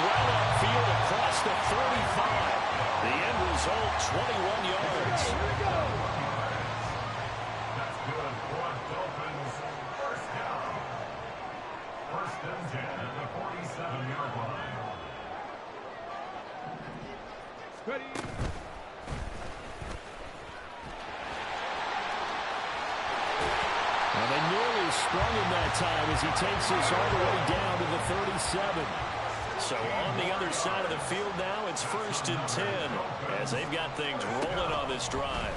well upfield across the 45. The end result, 21 yards. Here we go. That's good for Dolphins. First down. First and 10 at the 47-yard line. Ready. And they nearly sprung him that time as he takes this all the way down to the 37. So on the other side of the field now, it's first and 10 as they've got things rolling on this drive.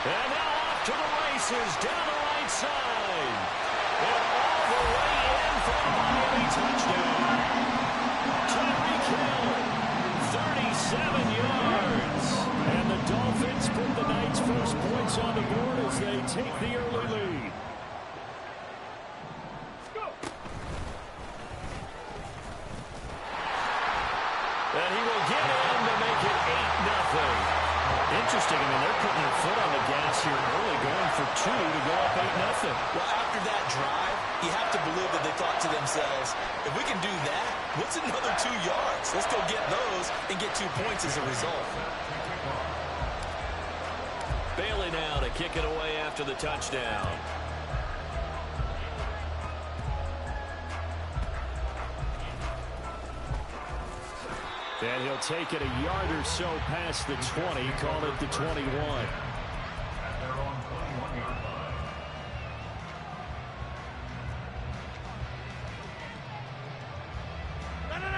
And now off to the races down the right side. And all the way in for a Miami touchdown. Tyreek Hill, 37 yards. And the Dolphins put the night's first points on the board as they take the early lead. And he will get in to make it 8-0. Interesting. I mean, they're putting their foot on the gas here early, going for 2 to go up 8-0. Well, after that drive, you have to believe that they thought to themselves, if we can do that, what's another 2 yards? Let's go get those and get 2 points as a result. Bailey now to kick it away after the touchdown. And he'll take it a yard or so past the 20, call it the 21. At their own 21-yard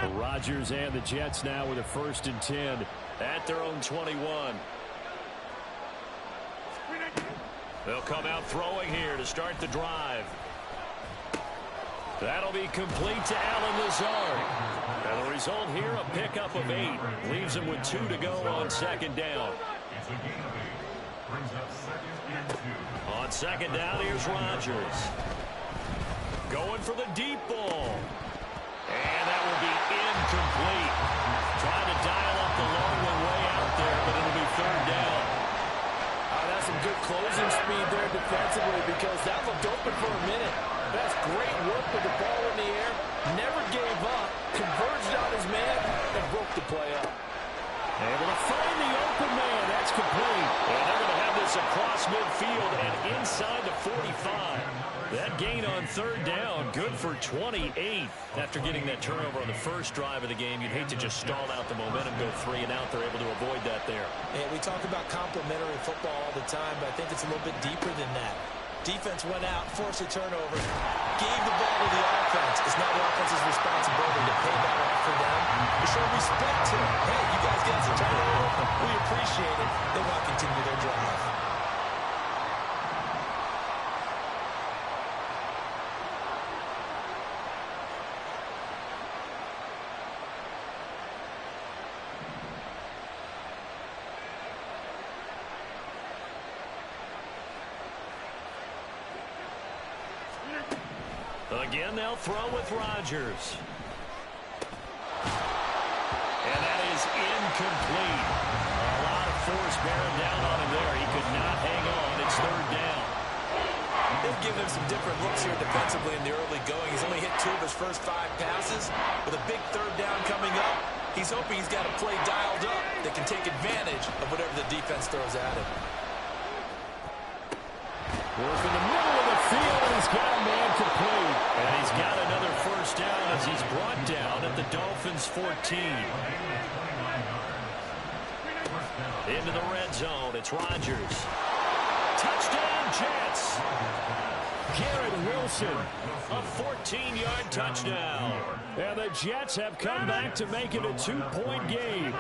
line. Rodgers and the Jets now with a first and 10 at their own 21. They'll come out throwing here to start the drive. That'll be complete to Allen Lazard. And the result here, a pickup of 8. Leaves him with 2 to go on second down. It's a gain of 8. Brings up second and 2. On second down, here's Rodgers. Going for the deep ball. And that will be incomplete. Trying to dial up the long one way out there, but it'll be third down. That's some good closing speed there defensively because that looked open for a minute. That's great work with the ball in the air. Never gave up. Converged on his man and broke the play up. Able to find the open man. That's complete. And they're going to have this across midfield and inside the 45. That gain on third down, good for 28. After getting that turnover on the first drive of the game, you'd hate to just stall out the momentum, go 3 and out. They're able to avoid that there. Yeah, we talk about complementary football all the time, but I think it's a little bit deeper than that. Defense went out, forced a turnover, gave the ball to the offense. It's now the offense's responsibility to pay that off for them, to show respect to them. Hey, you guys got some turnover. We appreciate it. They want to continue their drive. Again, they'll throw with Rodgers. And that is incomplete. A lot of force bearing down on him there. He could not hang on. It's third down. They've given him some different looks here defensively in the early going. He's only hit 2 of his first 5 passes. With a big third down coming up, he's hoping he's got a play dialed up that can take advantage of whatever the defense throws at him. Work in the middle of the field, and he's got a man complete. And he's got another first down as he's brought down at the Dolphins' 14. Into the red zone, it's Rodgers. Touchdown, Jets. Garrett Wilson, a 14-yard touchdown. And the Jets have come back to make it a 2-point game.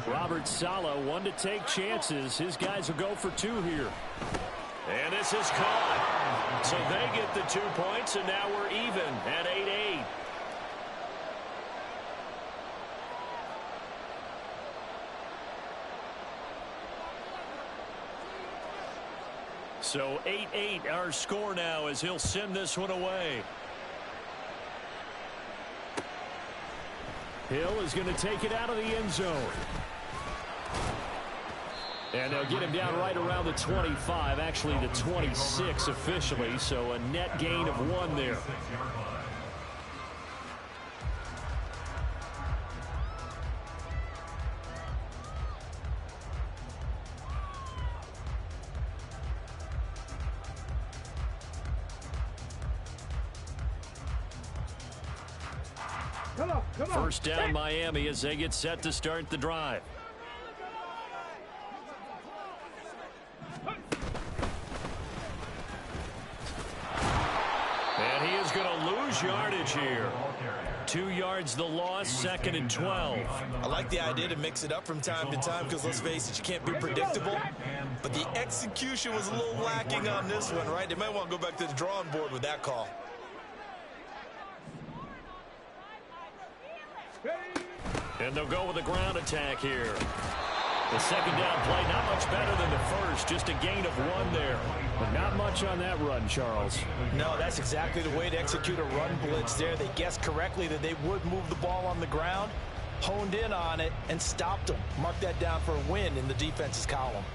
Robert Saleh, one to take chances. His guys will go for 2 here. And this is caught. So they get the 2 points, and now we're even at 8-8. So 8-8 our score now as he'll send this one away. Hill is going to take it out of the end zone. And they'll get him down right around the 25, actually the 26 officially, so a net gain of 1 there. First down Miami as they get set to start the drive. And he is going to lose yardage here. 2 yards the loss, 2nd and 12. I like the idea to mix it up from time to time because, let's face it, you can't be predictable. But the execution was a little lacking on this one, right? They might want to go back to the drawing board with that call. And they'll go with a ground attack here. The second down play, not much better than the first. Just a gain of 1 there. But not much on that run, Charles. No, that's exactly the way to execute a run blitz there. They guessed correctly that they would move the ball on the ground, honed in on it, and stopped them. Mark that down for a win in the defense's column.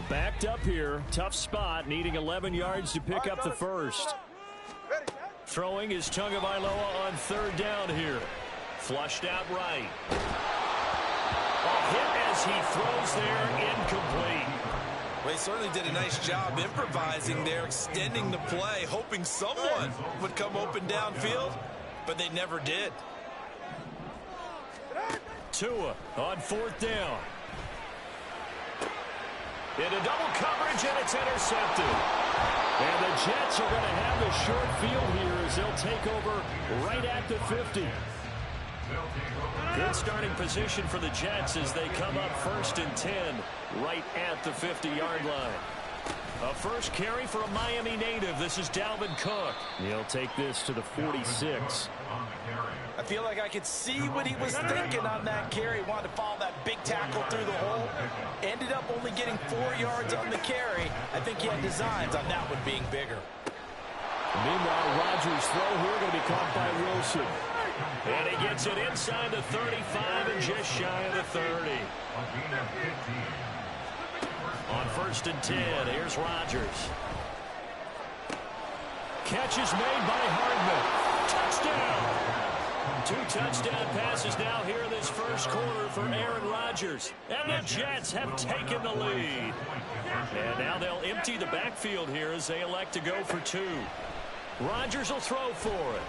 Backed up here. Tough spot. Needing 11 yards to pick up the first. Throwing is Tagovailoa on 3rd down here. Flushed out right. A hit as he throws there. Incomplete. Well, he certainly did a nice job improvising there, extending the play, hoping someone would come open downfield, but they never did. Tua on 4th down. Into double coverage, and it's intercepted. And the Jets are going to have a short field here as they'll take over right at the 50. Good starting position for the Jets as they come up 1st and 10 right at the 50-yard line. A first carry for a Miami native. This is Dalvin Cook. He'll take this to the 46. I feel like I could see what he was thinking on that carry. Wanted to follow that big tackle through the hole. Ended up only getting 4 yards on the carry. I think he had designs on that one being bigger. Meanwhile, Rodgers' throw here going to be caught by Wilson. And he gets it inside the 35 and just shy of the 30. On 1st and 10, here's Rodgers. Catch is made by Hardman. Touchdown! 2 touchdown passes now here in this first quarter for Aaron Rodgers. And the Jets have taken the lead. And now they'll empty the backfield here as they elect to go for 2. Rodgers will throw for it.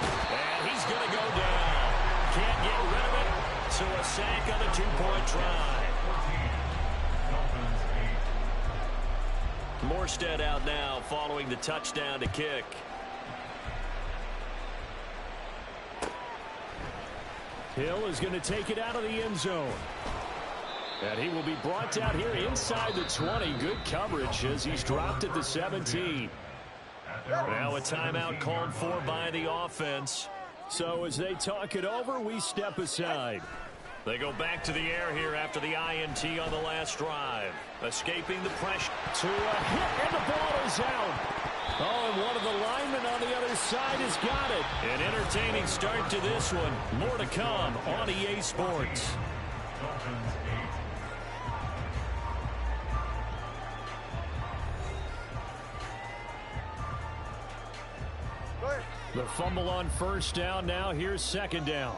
And he's going to go down. Can't get rid of it. So a sack on the 2-point try. Morstead out now following the touchdown to kick. Hill is going to take it out of the end zone. And he will be brought down here inside the 20. Good coverage as he's dropped at the 17. Now a timeout called for by the offense. So as they talk it over, we step aside. They go back to the air here after the INT on the last drive. Escaping the pressure. To a hit, and the ball is out. Oh, and one of the linemen on the other side has got it. An entertaining start to this one. More to come on EA Sports. The fumble on 1st down. Now here's 2nd down.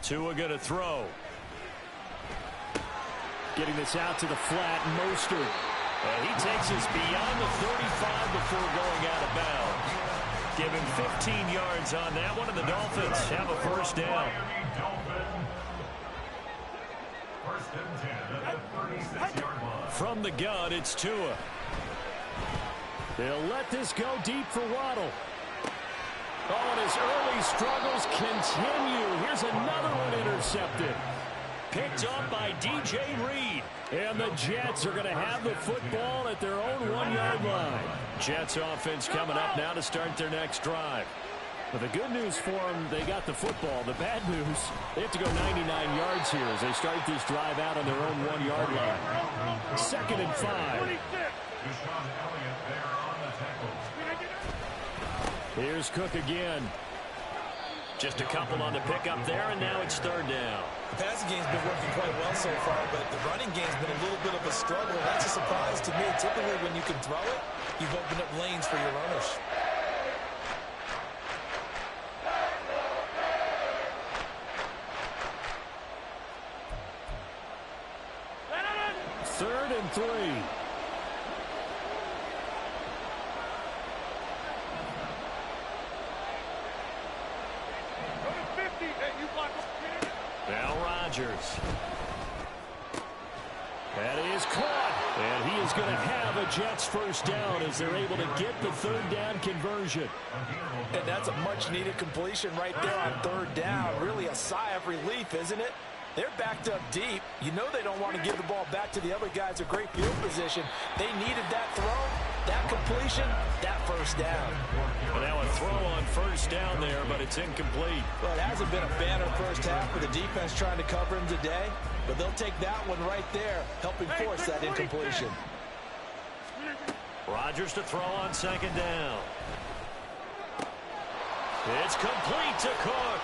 Tua going to throw. Getting this out to the flat, Mostert. And he takes us beyond the 35 before going out of bounds. Give him 15 yards on that one, and the Dolphins have a first down. First and 10 at the 36-yard line. From the gun, it's Tua. They'll let this go deep for Waddle. Oh, and his early struggles continue. Here's another one intercepted. Picked up by DJ Reed. And the Jets are going to have the football at their own 1-yard line. Jets offense coming up now to start their next drive. But the good news for them, they got the football. The bad news, they have to go 99 yards here as they start this drive out on their own 1-yard line. 2nd and 5. Here's Cook again. Just a couple on the pickup there, and now it's 3rd down. The passing game's been working quite well so far, but the running game's been a little bit of a struggle. That's a surprise to me. Typically, when you can throw it, you've opened up lanes for your runners. Third and 3. Now Rodgers. That is caught. And he is going to have a Jets first down as they're able to get the 3rd down conversion. And that's a much-needed completion right there on 3rd down. Really a sigh of relief, isn't it? They're backed up deep. You know they don't want to give the ball back to the other guys. A great field position. They needed that throw, that completion, that first down. Well, now a throw on first down there, but it's incomplete. Well, it hasn't been a banner first half with the defense trying to cover him today, but they'll take that one right there, helping force that incompletion. Rodgers to throw on 2nd down. It's complete to Cook.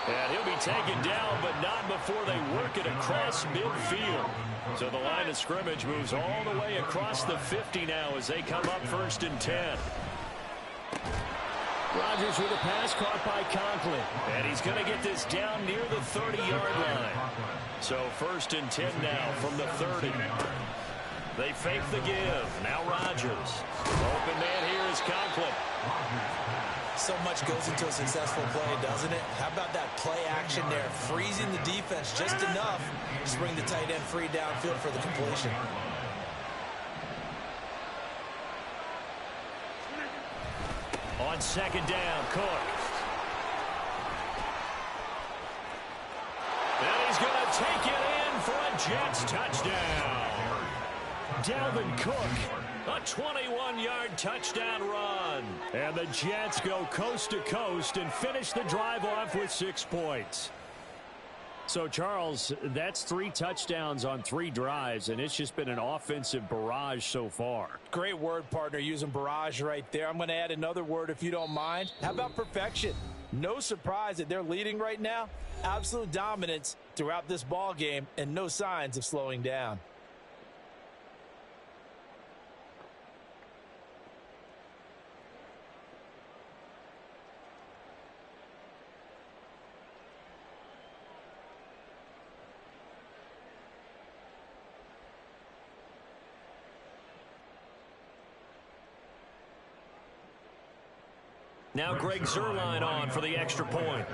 And he'll be taken down, but not before they work it across midfield. So the line of scrimmage moves all the way across the 50 now as they come up 1st and 10. Rodgers with a pass caught by Conklin. And he's going to get this down near the 30-yard line. So 1st and 10 now from the 30. They fake the give. Now Rodgers. Open man here is Conklin. So much goes into a successful play, doesn't it? How about that play action there? Freezing the defense just enough to bring the tight end free downfield for the completion. On 2nd down, Cook. And he's going to take it in for a Jets touchdown. Dalvin Cook. A 21-yard touchdown run. And the Jets go coast to coast and finish the drive off with 6 points. So, Charles, that's 3 touchdowns on 3 drives, and it's just been an offensive barrage so far. Great word, partner, using barrage right there. I'm going to add another word if you don't mind. How about perfection? No surprise that they're leading right now. Absolute dominance throughout this ball game and no signs of slowing down. Now Greg Zuerlein on for the extra point.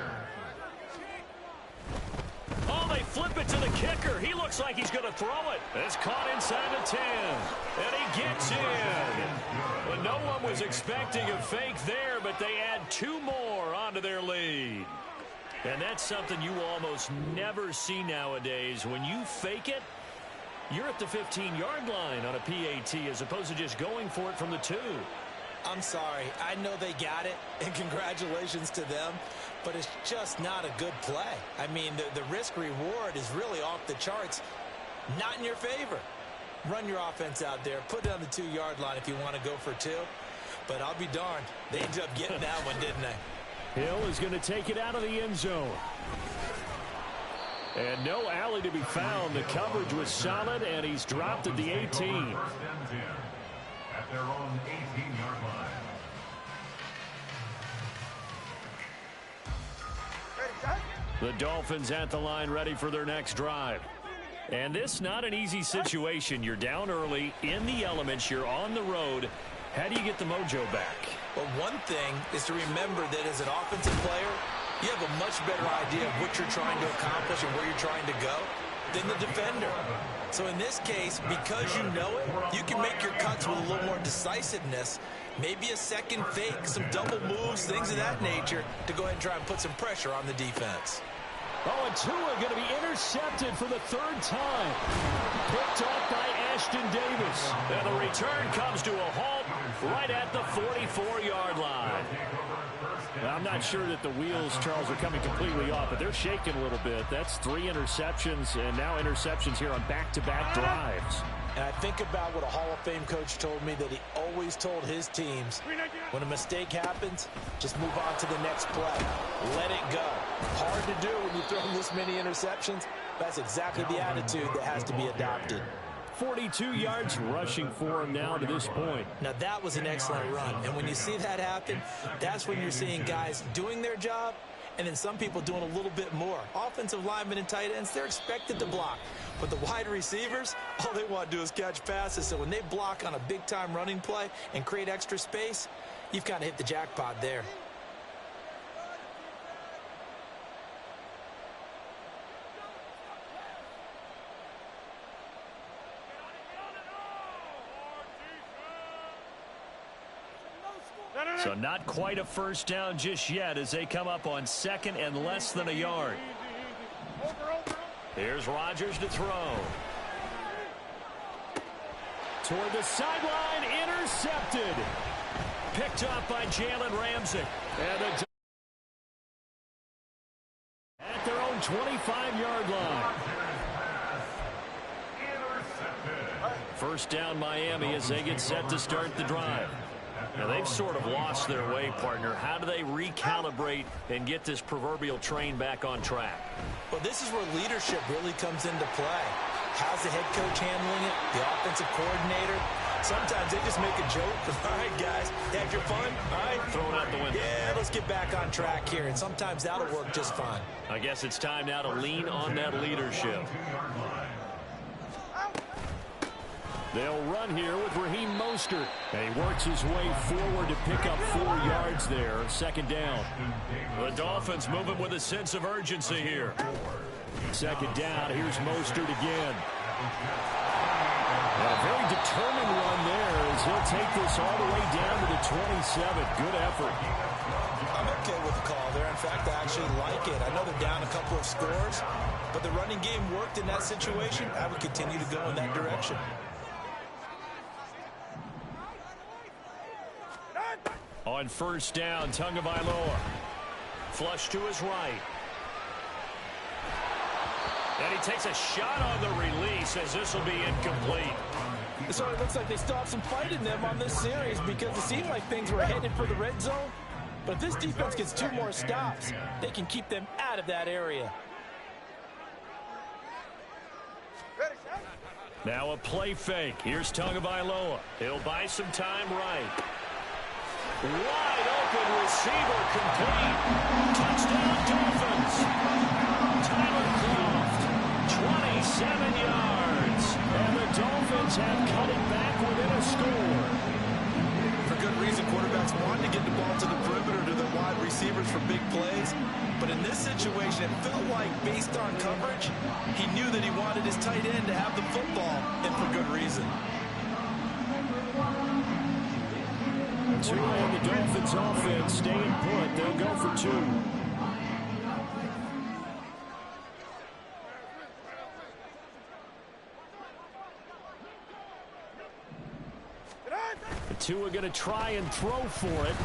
Oh, they flip it to the kicker. He looks like he's going to throw it. It's caught inside the 10. And he gets in. Well, no one was expecting a fake there, but they add 2 more onto their lead. And that's something you almost never see nowadays. When you fake it, you're at the 15-yard line on a PAT as opposed to just going for it from the 2. I'm sorry. I know they got it, and congratulations to them, but it's just not a good play. I mean, the risk-reward is really off the charts, not in your favor. Run your offense out there. Put it on the 2-yard line if you want to go for 2, but I'll be darned. They ended up getting that one, didn't they? Hill is going to take it out of the end zone. And no alley to be found. The coverage was solid, and he's dropped at the 18. At their own 18-yard line. The Dolphins at the line ready for their next drive. And this not an easy situation. You're down early, in the elements, you're on the road. How do you get the mojo back? Well, one thing is to remember that as an offensive player, you have a much better idea of what you're trying to accomplish and where you're trying to go than the defender. So in this case, because you know it, you can make your cuts with a little more decisiveness, maybe a second fake, some double moves, things of that nature, to go ahead and try and put some pressure on the defense. Oh, and Tua going to be intercepted for the third time. Picked off by Ashton Davis. And the return comes to a halt right at the 44-yard line. I'm not sure that the wheels, Charles, are coming completely off, but they're shaking a little bit. That's 3 interceptions, and now interceptions here on back-to-back drives. And I think about what a Hall of Fame coach told me, that he always told his teams, when a mistake happens, just move on to the next play. Let it go. Hard to do when you throw this many interceptions. That's exactly the attitude that has to be adopted. 42 yards rushing for him now to this point. Now, that was an excellent run. And when you see that happen, that's when you're seeing guys doing their job and then some people doing a little bit more. Offensive linemen and tight ends, they're expected to block. But the wide receivers, all they want to do is catch passes. So when they block on a big-time running play and create extra space, you've kind of hit the jackpot there. So not quite a first down just yet as they come up on second and less than a yard. Here's Rodgers to throw. Toward the sideline, intercepted. Picked up by Jalen Ramsey. And at their own 25-yard line. First down Miami as they get set to start the drive. Now, they've sort of lost their way, partner. How do they recalibrate and get this proverbial train back on track? Well, this is where leadership really comes into play. How's the head coach handling it? The offensive coordinator? Sometimes they just make a joke. All right, guys, had your fun? All right. Throw it out the window. Yeah, let's get back on track here. And sometimes that'll work just fine. I guess it's time now to lean on that leadership. They'll run here with Raheem Mostert. And he works his way forward to pick up 4 yards there. Second down. The Dolphins moving with a sense of urgency here. Second down. Here's Mostert again. And a very determined run there as he'll take this all the way down to the 27. Good effort. I'm okay with the call there. In fact, I actually like it. I know they're down a couple of scores, but the running game worked in that situation. I would continue to go in that direction. On first down, Tagovailoa. Flush to his right. And he takes a shot on the release as this will be incomplete. So it looks like they still have some fight in them on this series because it seemed like things were headed for the red zone. But if this defense gets 2 more stops, they can keep them out of that area. Now a play fake. Here's Tagovailoa. He'll buy some time right. Wide open receiver complete. Touchdown Dolphins. Tyler Kroft, 27 yards. And the Dolphins have cut it back within a score. For good reason, quarterbacks want to get the ball to the perimeter to their wide receivers for big plays. But in this situation, it felt like, based on coverage, he knew that he wanted his tight end to have the football, and for good reason. Tua and the Dolphins offense staying put. They'll go for 2. Tua going to try and throw for it.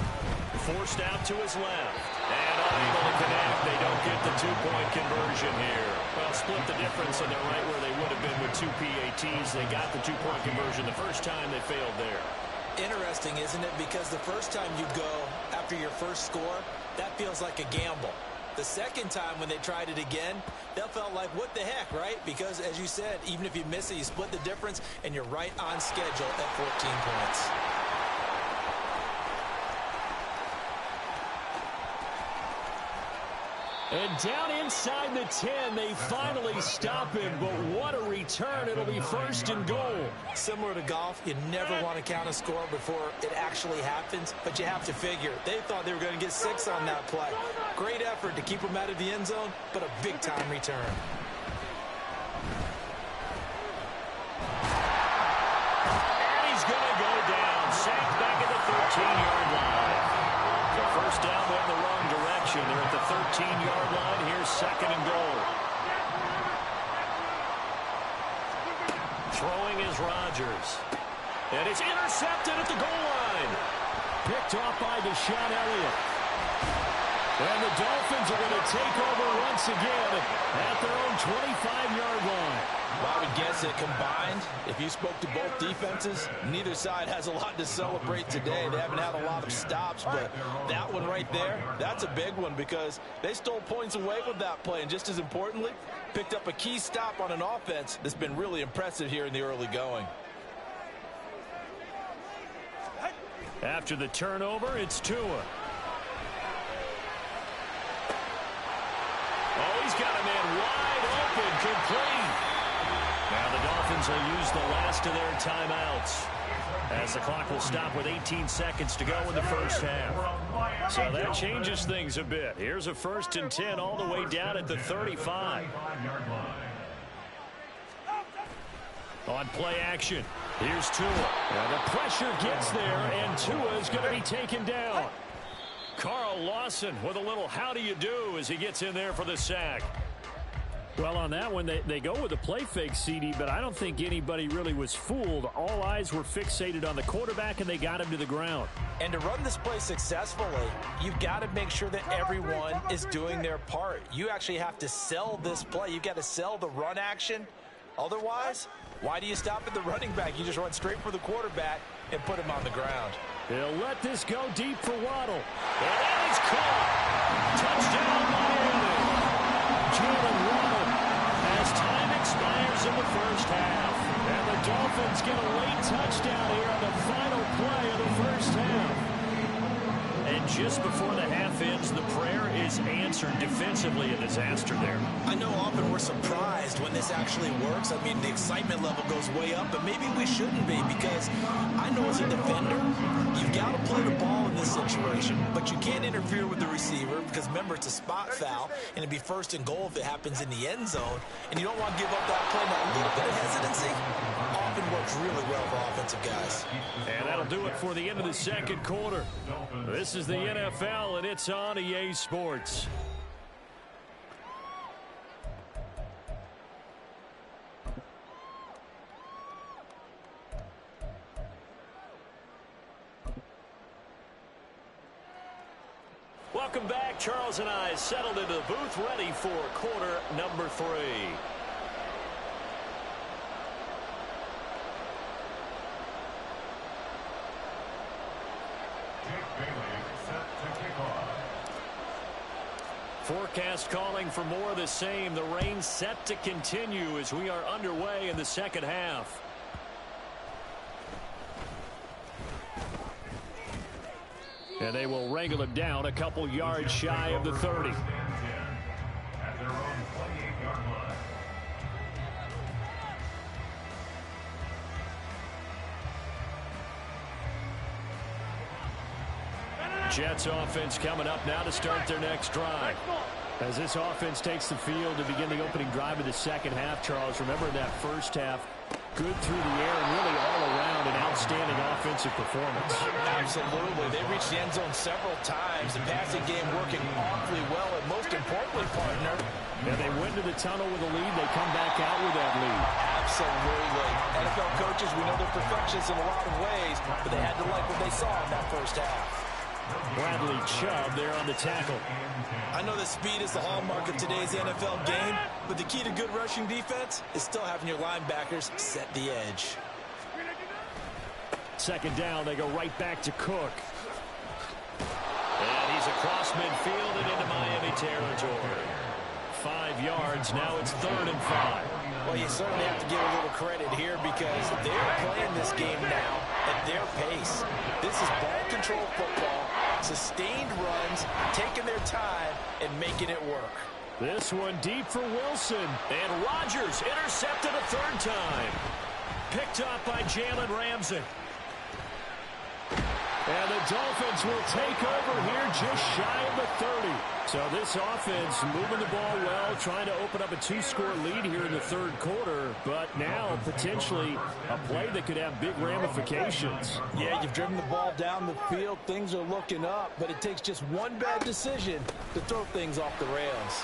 Forced out to his left. And unable to connect. They don't get the 2-point conversion here. Well, split the difference, and they're right where they would have been with 2 PATs. They got the 2-point conversion the first time. They failed there. Interesting, isn't it? Because the first time you go after your first score, that feels like a gamble. The second time when they tried it again, that felt like, what the heck, right? Because, as you said, even if you miss it, you split the difference, and you're right on schedule at 14 points. And down inside the 10, they finally stop him. But what a return. It'll be first and goal. Similar to golf, you never want to count a score before it actually happens. But you have to figure, they thought they were going to get 6 on that play. Great effort to keep them out of the end zone, but a big-time return. And he's going to go down. Sacked back at the 13-yard line. The first down went in the wrong direction. They're at the 13-yard line. Here's second and goal. Throwing is Rodgers. And it's intercepted at the goal line. Picked off by Deshaun Elliott. And the Dolphins are going to take over once again at their own 25-yard line. Well, I would guess that combined, if you spoke to both defenses, neither side has a lot to celebrate today. They haven't had a lot of stops, but that one right there, that's a big one because they stole points away with that play. And just as importantly, picked up a key stop on an offense that's been really impressive here in the early going. After the turnover, it's Tua. Oh, he's got a man wide open, complete. Now the Dolphins will use the last of their timeouts as the clock will stop with 18 seconds to go in the first half. So that changes things a bit. Here's a 1st and 10 all the way down at the 35. On play action, here's Tua. And the pressure gets there, and Tua is going to be taken down. Carl Lawson with a little how do you do as he gets in there for the sack. Well, on that one, they go with a play fake, CD, but I don't think anybody really was fooled. All eyes were fixated on the quarterback, and they got him to the ground. And to run this play successfully, you've got to make sure that everyone is doing their part. You actually have to sell this play. You've got to sell the run action. Otherwise, why do you stop at the running back? You just run straight for the quarterback and put him on the ground. They'll let this go deep for Waddle. And that is caught. Touchdown, Miami. Jalen Waddle. As time expires in the first half. And the Dolphins get a late touchdown here on the final play of the first half. And just before the half ends, the prayer is answered defensively. A disaster there. I know often we're surprised when this actually works. I mean, the excitement level goes way up, but maybe we shouldn't be because I know as a defender, you've got to play the ball in this situation, but you can't interfere with the receiver because, remember, it's a spot foul, and it'd be 1st and goal if it happens in the end zone, and you don't want to give up that play. Now, a little bit of hesitancy often works really well for offensive guys. And that'll do it for the end of the second quarter. This is the NFL, and it's on EA Sports. Welcome back. Charles and I settled into the booth ready for quarter number 3. Forecast calling for more of the same. The rain set to continue as we are underway in the second half. And they will wrangle him down a couple yards shy of the 30. At their own 28-yard line. Jets offense coming up now to start their next drive. As this offense takes the field to begin the opening drive of the second half, Charles, remember that first half, good through the air and really all around an outstanding offensive performance. Absolutely. They reached the end zone several times. The passing game working awfully well, and most importantly, partner, and they went to the tunnel with a lead. They come back out with that lead. Absolutely. NFL coaches, we know they're perfectionists in a lot of ways, but they had to like what they saw in that first half. Bradley Chubb there on the tackle. I know that speed is the hallmark of today's NFL game, but the key to good rushing defense is still having your linebackers set the edge. Second down, they go right back to Cook. And he's across midfield and into Miami territory. 5 yards, now it's 3rd and 5. Well, you certainly have to give a little credit here because they're playing this game now at their pace. This is ball control football, sustained runs, taking their time, and making it work. This one deep for Wilson. And Rodgers intercepted a third time. Picked up by Jalen Ramsey. And the Dolphins will take over here just shy of the 30. So this offense moving the ball well, trying to open up a 2-score lead here in the third quarter. But now potentially a play that could have big ramifications. Yeah, you've driven the ball down the field. Things are looking up, but it takes just one bad decision to throw things off the rails.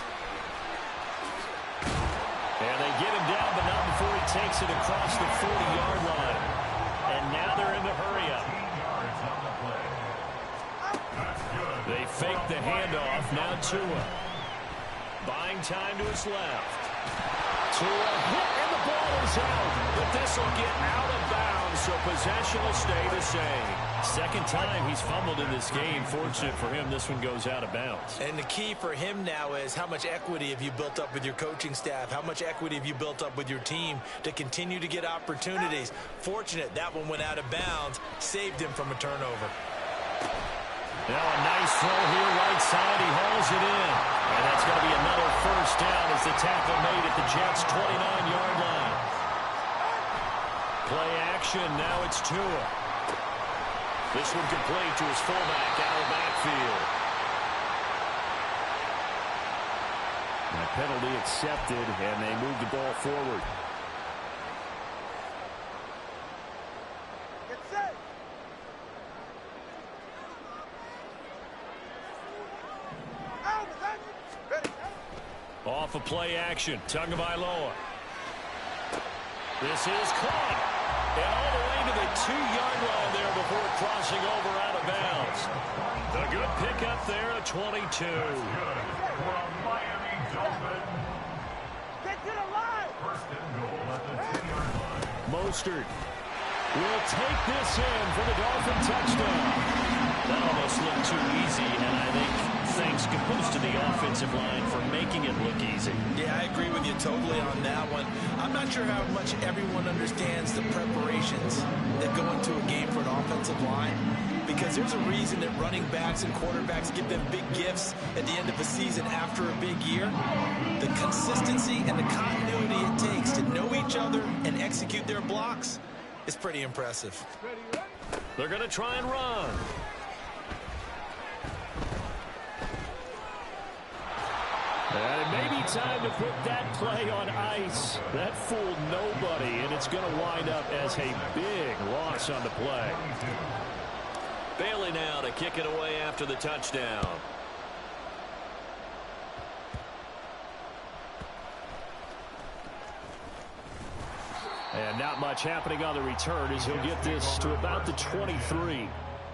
And they get him down, but not before he takes it across the 40-yard line. And now they're in the hurry-up. They fake the handoff. Now Tua. Buying time to his left. Tua hit, and the ball is out. But this will get out of bounds, so possession will stay the same. Second time he's fumbled in this game. Fortunate for him, this one goes out of bounds. And the key for him now is how much equity have you built up with your coaching staff? How much equity have you built up with your team to continue to get opportunities? Fortunate that one went out of bounds, saved him from a turnover. Now a nice throw here, right side. He hauls it in. And that's going to be another first down as the tackle made at the Jets' 29-yard line. Play action. Now it's Tua. This one complete to his fullback out of the backfield. And a penalty accepted, and they move the ball forward. Off of play action. Tagovailoa. This is caught. And all the way to the 2-yard line there before crossing over out of bounds. The good pickup there at 22. Mostert will take this in for the Dolphin touchdown. That almost looked too easy, and I think thanks goes to the offensive line for making it look easy. Yeah, I agree with you totally on that one. I'm not sure how much everyone understands the preparations that go into a game for an offensive line, because there's a reason that running backs and quarterbacks give them big gifts at the end of a season after a big year. The consistency and the continuity it takes to know each other and execute their blocks is pretty impressive. They're going to try and run. And it may be time to put that play on ice. That fooled nobody, and it's going to wind up as a big loss on the play. Bailey now to kick it away after the touchdown. And not much happening on the return as he'll get this to about the 23.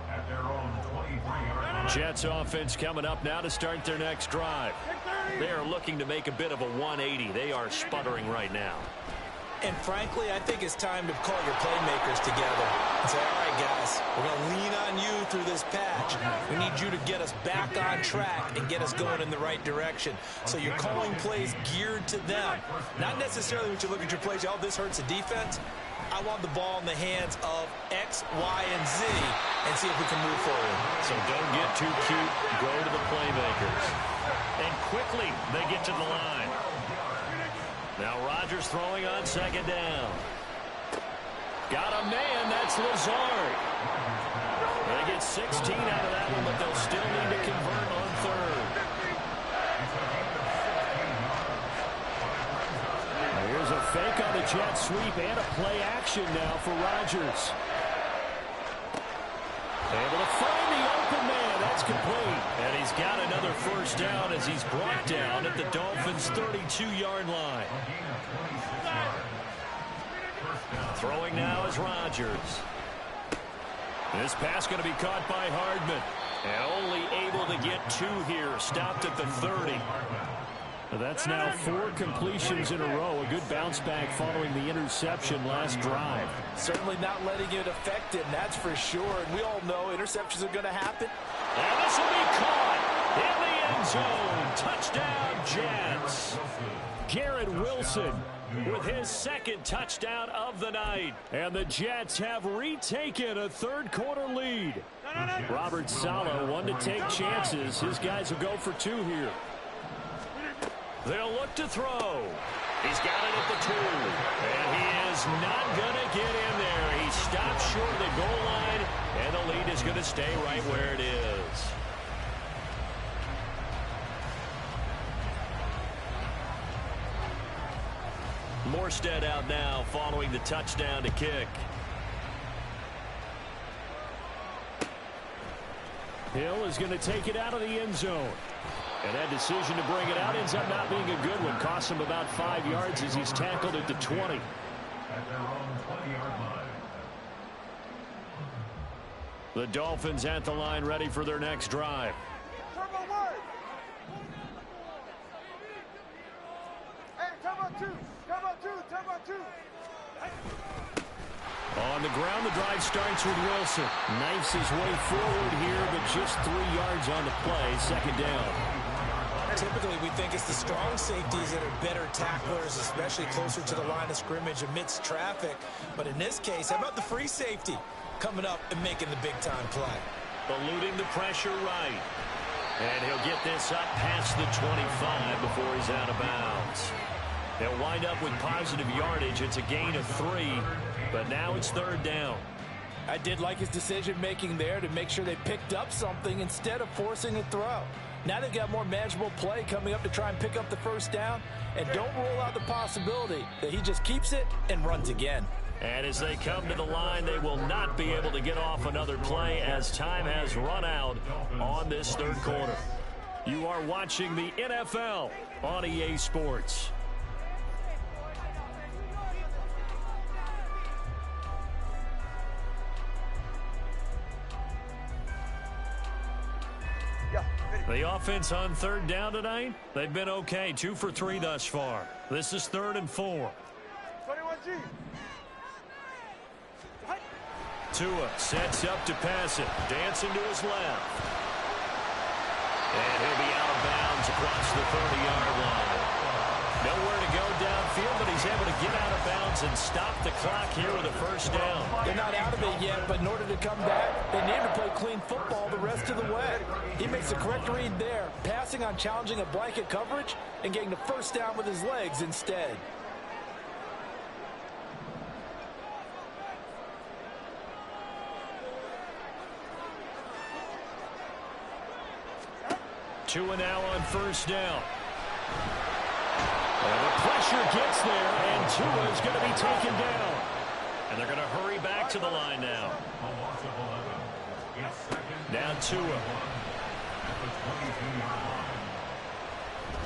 At their own 23-yard. Jets offense coming up now to start their next drive. They are looking to make a bit of a 180. They are sputtering right now. And frankly, I think it's time to call your playmakers together and say, all right, guys, we're going to lean on you through this patch. We need you to get us back on track and get us going in the right direction. So you're calling plays geared to them. Not necessarily when you look at your plays, oh, this hurts the defense. I want the ball in the hands of X, Y, and Z and see if we can move forward. So don't get too cute. Go to the playmakers. And quickly, they get to the line. Now Rodgers throwing on second down. Got a man, that's Lazard. They get 16 out of that one, but they'll still need to convert on third. Here's a fake on the jet sweep and a play action now for Rodgers. Able to find the open man. That's complete. And he's got another first down as he's brought down at the Dolphins' 32-yard line. Throwing now is Rodgers. This pass going to be caught by Hardman. And only able to get 2 here. Stopped at the 30. That's now 4 completions in a row. A good bounce back following the interception last drive. Certainly not letting it affect him, that's for sure. And we all know interceptions are going to happen. And this will be caught in the end zone. Touchdown, Jets. Garrett Wilson with his second touchdown of the night. And the Jets have retaken a third quarter lead. Robert Saleh, one to take chances. His guys will go for 2 here. They'll look to throw. He's got it at the 2. And he is not going to get in there. He stops short of the goal line, and the lead is going to stay right where it is. Morstead out now following the touchdown to kick. Hill is going to take it out of the end zone. And that decision to bring it out ends up not being a good one. Costs him about 5 yards as he's tackled at the 20. At their own 20-yard line. The Dolphins at the line ready for their next drive. On the ground, the drive starts with Wilson. Knifes his way forward here, but just 3 yards on the play. Second down. Typically, we think it's the strong safeties that are better tacklers, especially closer to the line of scrimmage amidst traffic. But in this case, how about the free safety coming up and making the big-time play? Eluding the pressure right. And he'll get this up past the 25 before he's out of bounds. They'll wind up with positive yardage. It's a gain of 3, but now it's third down. I did like his decision-making there to make sure they picked up something instead of forcing a throw. Now they've got more manageable play coming up to try and pick up the first down, and don't rule out the possibility that he just keeps it and runs again. And as they come to the line, they will not be able to get off another play as time has run out on this third quarter. You are watching the NFL on EA Sports. The offense on third down tonight, they've been okay. 2 for 3 thus far. This is 3rd and 4. 21G. Tua sets up to pass it. Dancing to his left. And he'll be out of bounds across the 30-yard line. Nowhere to go downfield, but he's able to get out of bounds and stop the clock here with a first down. They're not out of it yet, but in order to come back, they need to play clean football the rest of the way. He makes the correct read there, passing on challenging a blanket coverage and getting the first down with his legs instead. Tua now on first down. And the pressure gets there, and Tua is going to be taken down. And they're going to hurry back to the line now. Now Tua.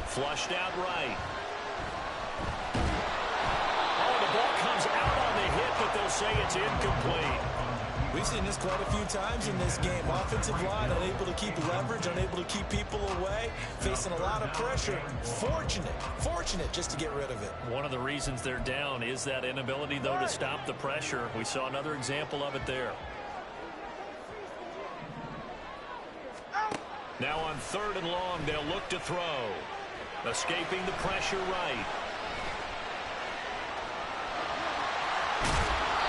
Flushed out right. Oh, the ball comes out on the hit, but they'll say it's incomplete. We've seen this quite a few times in this game. Offensive line unable to keep leverage, unable to keep people away, facing a lot of pressure. Fortunate just to get rid of it. One of the reasons they're down is that inability, though, to stop the pressure. We saw another example of it there. Now on 3rd and long, they'll look to throw. Escaping the pressure right.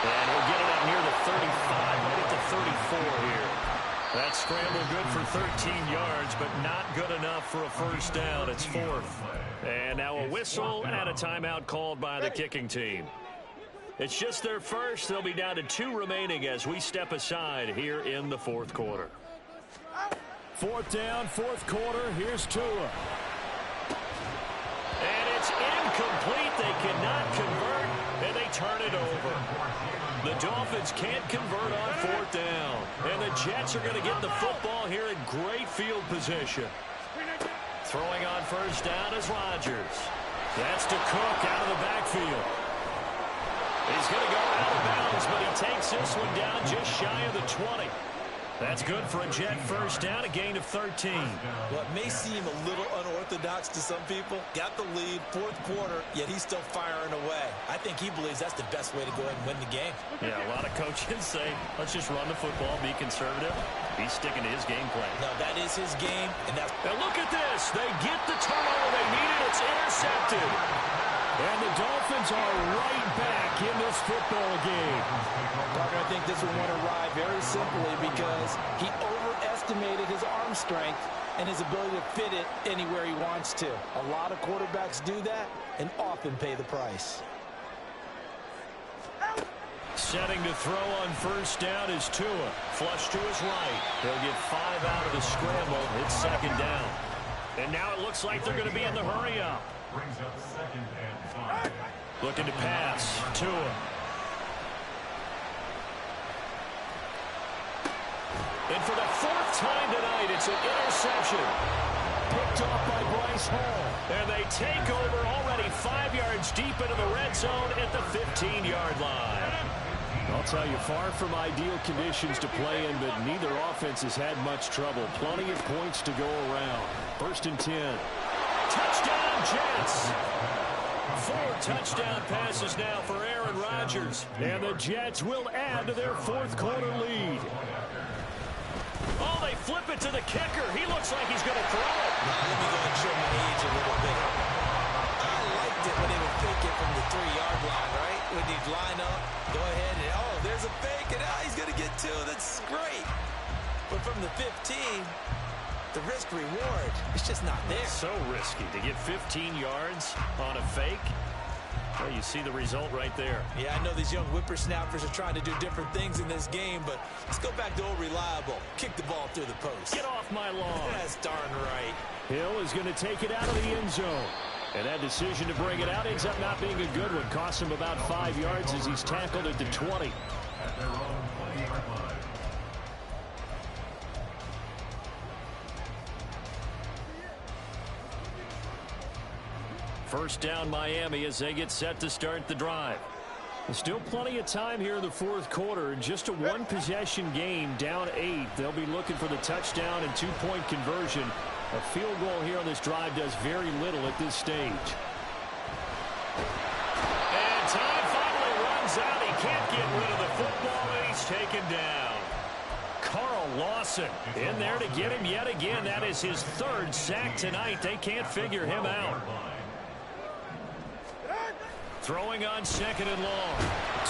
And he'll get it up near the 35, right at the 34 here. That scramble good for 13 yards, but not good enough for a first down. It's 4th. And now a whistle and a timeout called by the kicking team. It's just their first. They'll be down to 2 remaining as we step aside here in the 4th quarter. 4th down, 4th quarter. Here's Tua. And it's incomplete. They cannot convert, and they turn it over. The Dolphins can't convert on 4th down. And the Jets are going to get the football here in great field position. Throwing on first down is Rodgers. That's to Cook out of the backfield. He's going to go out of bounds, but he takes this one down just shy of the 20. That's good for a Jet first down, a gain of 13. Well, it may seem a little unorthodox to some people. Got the lead, 4th quarter, yet he's still firing away. I think he believes that's the best way to go ahead and win the game. Yeah, a lot of coaches say, let's just run the football, be conservative. He's sticking to his game plan. No, that is his game, and that's... Now look at this. They get the turnover they needed. It's intercepted. And the Dolphins are right back in this football game. I think this one went awry very simply because he overestimated his arm strength and his ability to fit it anywhere he wants to. A lot of quarterbacks do that and often pay the price. Setting to throw on first down is Tua. Flush to his right. He'll get 5 out of the scramble. It's second down. And now it looks like they're going to be in the hurry-up. Brings up second and 5. Looking to pass. Tua. And for the 4th time tonight, it's an interception. Picked off by Bryce Hall. And they take over already 5 yards deep into the red zone at the 15-yard line. I'll tell you, far from ideal conditions to play in, but neither offense has had much trouble. Plenty of points to go around. 1st and 10. Touchdown, Jets. 4 touchdown passes now for Aaron Rodgers. And the Jets will add to their 4th quarter lead. Oh, they flip it to the kicker. He looks like he's going to throw it. Let me go and show my age a little bit. I liked it when they would fake it from the 3-yard line, right? When you'd line up, go ahead, and oh, there's a fake, and he's going to get 2. That's great. But from the 15, the risk-reward, it's just not there. So risky to get 15 yards on a fake. Well, you see the result right there. Yeah, I know these young whippersnappers are trying to do different things in this game, but let's go back to old reliable. Kick the ball through the post. Get off my lawn. That's darn right. Hill is going to take it out of the end zone. And that decision to bring it out ends up not being a good one. Costs him about 5 yards as he's tackled at the 20. At their own 20-yard line. First down Miami as they get set to start the drive. There's still plenty of time here in the 4th quarter. Just a 1-possession game, down 8. They'll be looking for the touchdown and 2-point conversion. A field goal here on this drive does very little at this stage. And time finally runs out. He can't get rid of the football, and he's taken down. Carl Lawson in there to get him yet again. That is his 3rd sack tonight. They can't figure him out. Throwing on 2nd and long.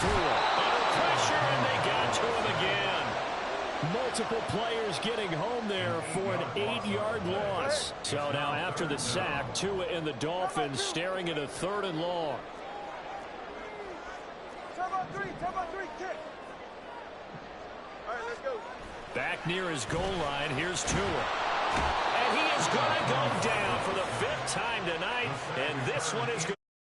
Tua under pressure, and they got to him again. Multiple players getting home there for an 8-yard loss. So now after the sack, Tua and the Dolphins staring at a 3rd and long. Kick. All right, let's go. Back near his goal line, here's Tua. And he is going to go down for the 5th time tonight, and this one is good.